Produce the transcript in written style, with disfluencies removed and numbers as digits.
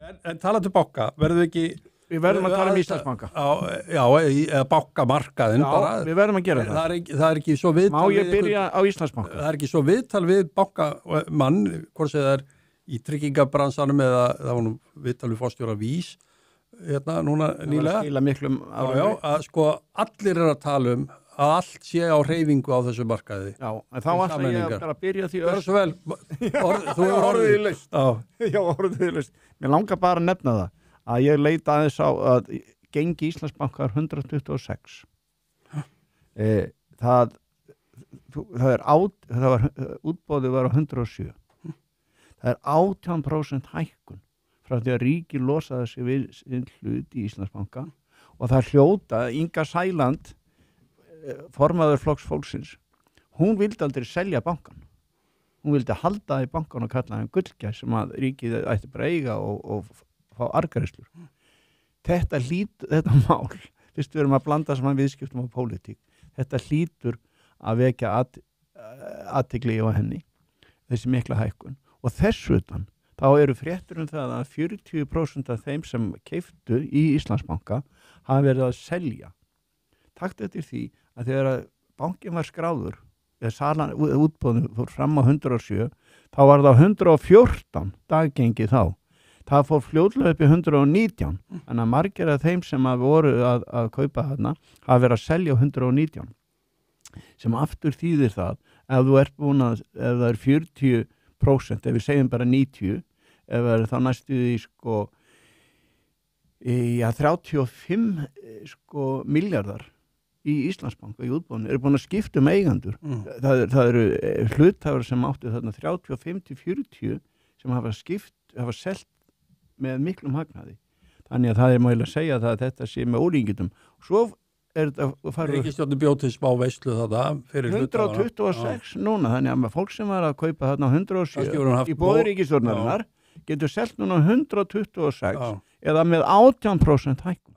En talandi banka, verðum við ekki... Við verðum að tala Íslandsbanka. Já, eða bankamarkaðin bara. Já, við verðum að gera það. Það er ekki svo viðtal... Má ég byrja á Íslandsbanka? Það er ekki svo viðtal við bankamann, hvort sem það er í tryggingabransanum eða það var nú viðtal við forstjóra Vís, hérna, núna nýlega. Það var að skila miklum árangri. Já, að sko allir að tala að allt sé á hreyfingu á þessu markaði. Já, en þá ætla ég að byrja því Það er svo vel. Þú hefur orðið í laust. Já, orðið í laust. Mér langar bara að nefna það. Að ég leita aðeins á að gengi Íslandsbanka er 126. Útboðið var á 107. Það er 18% hækkun frá því að ríki losaði sig við sinn hlut í Íslandsbanka og það hljóta Inga Sæland, formaður Flokks fólksins, hún vildi aldrei selja bankan. Hún vildi halda í bankan og kalla hann gullgæ sem að ríkið ætti bara eiga og fá argræslur. Þetta mál, fyrst við erum að blanda saman viðskiptum og pólitík, þetta hlýtur að vekja athygli á henni, þessi mikla hækkun. Og þess utan, þá eru fréttur það að 40% af þeim sem keyptu í Íslandsbanka hafa verið að selja. Takt eftir því að þegar bankin var skráður, eða útboðinu fór fram á 107, þá var það 114 daggengi þá. Það fór fljótlega upp í 119, en að margir af þeim sem voru að kaupa þarna hafa verið að selja á 119. Sem aftur þýðir það, ef þú ert búin ef það er 40%, ef við segjum bara 90, ef það er þá næstu því 35 miljardar í Íslandsbanka í útboðinu eru búin að skipta eigendur. Það eru hluthafar sem áttu þarna 35-40 sem hafa selt með miklum hagnaði. Þannig að það er mjög að segja það að þetta sé með ólíkingjum. Svo er þetta Ríkisstjórnin bjó til smá veislu þetta fyrir 126 núna, þannig að fólk sem var að kaupa þarna 107 í boði ríkisstjórnarinnar getur selt núna 126 eða með 18% hækkun.